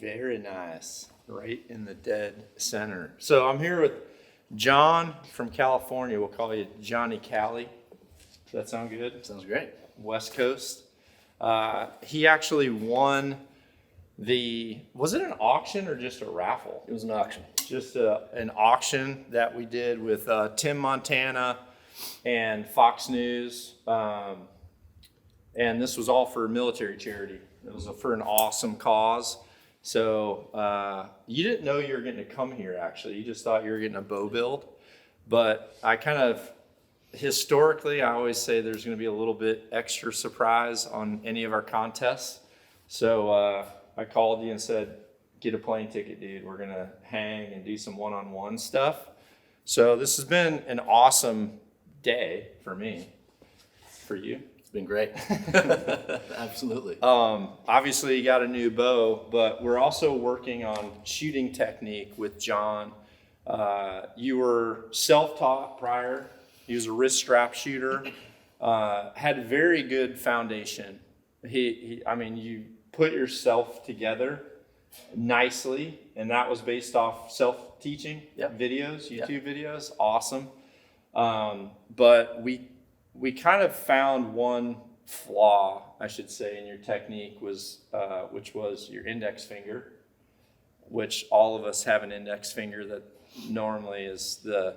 Very nice. Right in the dead center. So I'm here with John from California. We'll call you Johnny Cali. Does that sound good? Sounds great. West Coast. He actually won was it an auction or just a raffle? It was an auction. Just an auction that we did with Tim Montana and Fox News. And this was all for military charity. It was for an awesome cause. So you didn't know you were getting to come here, actually. You just thought you were getting a bow build. But I kind of, historically, I always say there's going to be a little bit extra surprise on any of our contests. So I called you and said, get a plane ticket, dude. We're going to hang and do some one-on-one stuff. So this has been an awesome day for me. For you? It's been great. Absolutely. Obviously you got a new bow, but we're also working on shooting technique with John. You were self-taught prior. He was a wrist strap shooter. Had very good foundation. You put yourself together nicely, and that was based off self-teaching videos, YouTube videos. Awesome. But we kind of found one flaw, I should say, in your technique which was your index finger, which all of us have an index finger that normally is the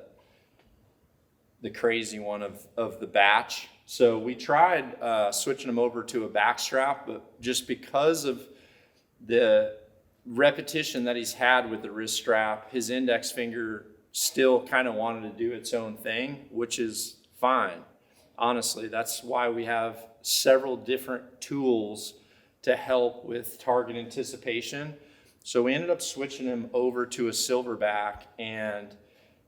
crazy one of the batch. So we tried switching them over to a back strap, but just because of the repetition that he's had with the wrist strap, his index finger still kind of wanted to do its own thing, which is fine. Honestly, that's why we have several different tools to help with target anticipation. So we ended up switching him over to a silverback and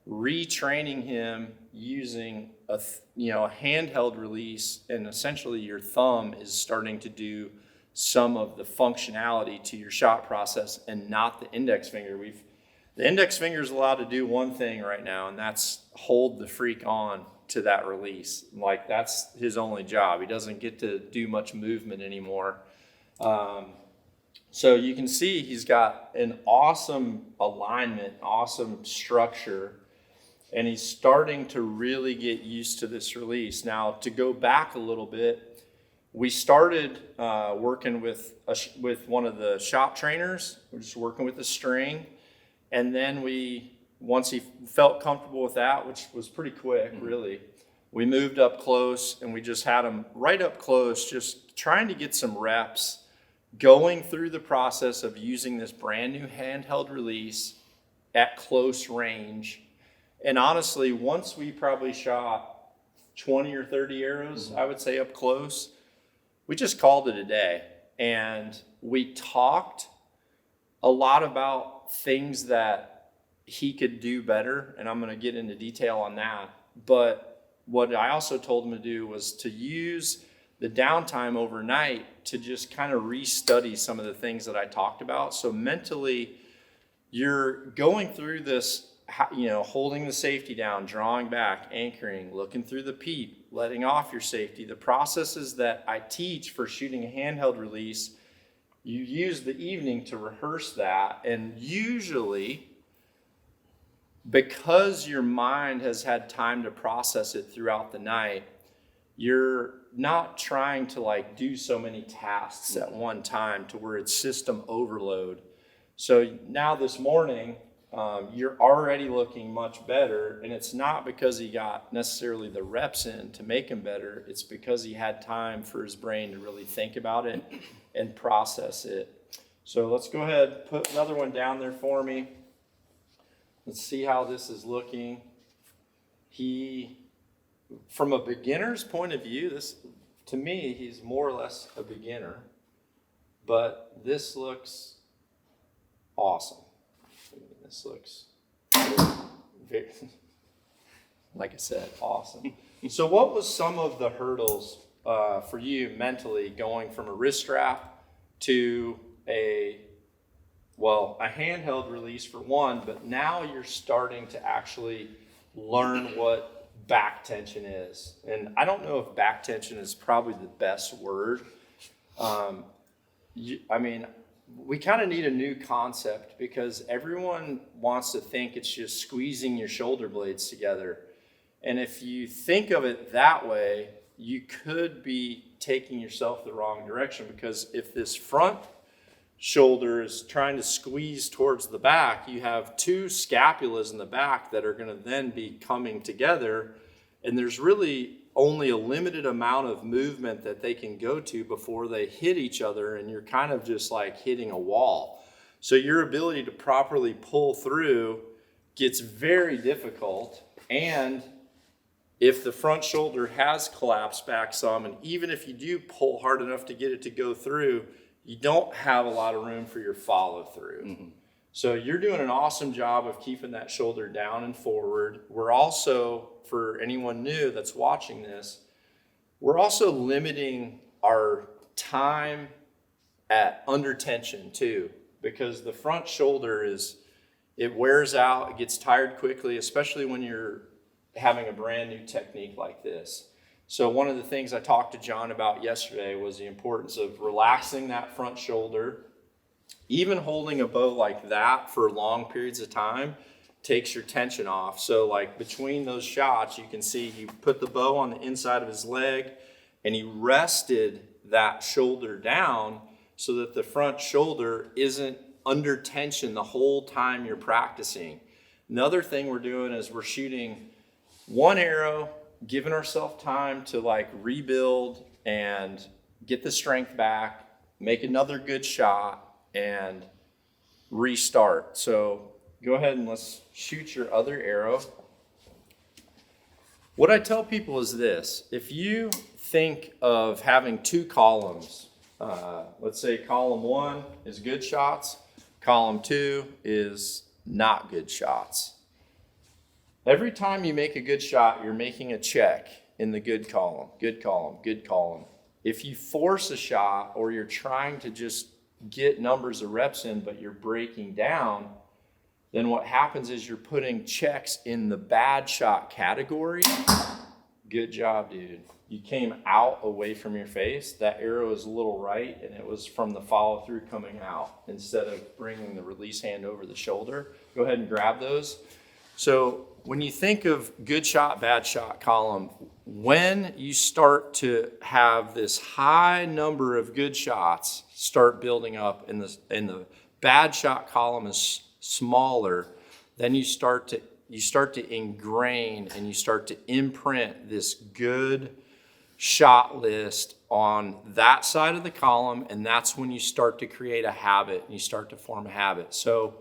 retraining him using a handheld release, and essentially your thumb is starting to do some of the functionality to your shot process and not the index finger. The index finger is allowed to do one thing right now, and that's hold the freak on to that release. Like, that's his only job. He doesn't get to do much movement anymore. So you can see he's got an awesome alignment, awesome structure, and he's starting to really get used to this release. Now, to go back a little bit, we started working with one of the shop trainers. We're just working with the string. And then once he felt comfortable with that, which was pretty quick, really, we moved up close, and we just had him right up close, just trying to get some reps, going through the process of using this brand new handheld release at close range. And honestly, once we probably shot 20 or 30 arrows, I would say up close, we just called it a day. And we talked a lot about things that he could do better, and I'm going to get into detail on that. But what I also told him to do was to use the downtime overnight to just kind of restudy some of the things that I talked about. So mentally, you're going through this, holding the safety down, drawing back, anchoring, looking through the peep, letting off your safety. The processes that I teach for shooting a handheld release, you use the evening to rehearse that. And usually, because your mind has had time to process it throughout the night, you're not trying to do so many tasks at one time to where it's system overload. So now this morning, you're already looking much better, and it's not because he got necessarily the reps in to make him better. It's because he had time for his brain to really think about it and process it. So let's go ahead, put another one down there for me. Let's see how this is looking. From a beginner's point of view, to me, he's more or less a beginner, but this looks awesome. This looks very, like I said, awesome. So what was some of the hurdles for you mentally going from a wrist strap to a handheld release for one, but now you're starting to actually learn what back tension is? And I don't know if back tension is probably the best word. we kind of need a new concept because everyone wants to think it's just squeezing your shoulder blades together. And if you think of it that way, you could be taking yourself the wrong direction, because if this front shoulder is trying to squeeze towards the back, you have two scapulas in the back that are going to then be coming together, and there's really only a limited amount of movement that they can go to before they hit each other, and you're kind of just like hitting a wall. So your ability to properly pull through gets very difficult. And if the front shoulder has collapsed back some, and even if you do pull hard enough to get it to go through, you don't have a lot of room for your follow through. Mm-hmm. So you're doing an awesome job of keeping that shoulder down and forward. We're also, for anyone new that's watching this, we're also limiting our time at under tension too, because the front shoulder it wears out, it gets tired quickly, especially when you're having a brand new technique like this. So one of the things I talked to John about yesterday was the importance of relaxing that front shoulder. Even holding a bow like that for long periods of time takes your tension off. So like between those shots, you can see he put the bow on the inside of his leg and he rested that shoulder down so that the front shoulder isn't under tension the whole time you're practicing. Another thing we're doing is we're shooting one arrow, giving ourselves time to like rebuild and get the strength back, make another good shot, and restart. So go ahead and let's shoot your other arrow. What I tell people is this: if you think of having two columns, let's say column 1 is good shots, column 2 is not good shots. Every time you make a good shot, you're making a check in the good column, good column, good column. If you force a shot or you're trying to just get numbers of reps in, but you're breaking down, then what happens is you're putting checks in the bad shot category. Good job, dude. You came out away from your face. That arrow is a little right, and it was from the follow through coming out instead of bringing the release hand over the shoulder. Go ahead and grab those. So when you think of good shot, bad shot column, when you start to have this high number of good shots start building up and the bad shot column is smaller, then you start to ingrain and you start to imprint this good shot list on that side of the column, and that's when you start to create a habit and you start to form a habit. So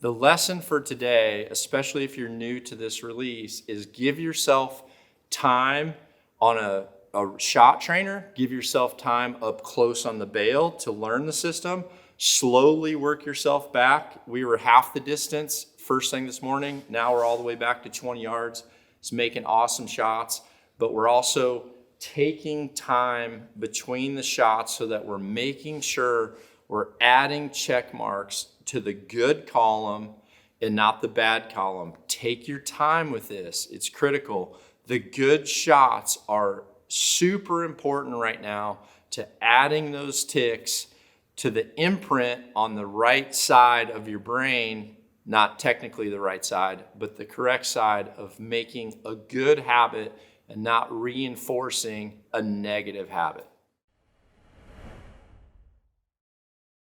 the lesson for today, especially if you're new to this release, is give yourself time on a shot trainer, give yourself time up close on the bail to learn the system, slowly work yourself back. We were half the distance first thing this morning. Now we're all the way back to 20 yards. It's making awesome shots, but we're also taking time between the shots so that we're making sure we're adding check marks to the good column and not the bad column. Take your time with this. It's critical. The good shots are super important right now to adding those ticks to the imprint on the right side of your brain, not technically the right side, but the correct side of making a good habit and not reinforcing a negative habit.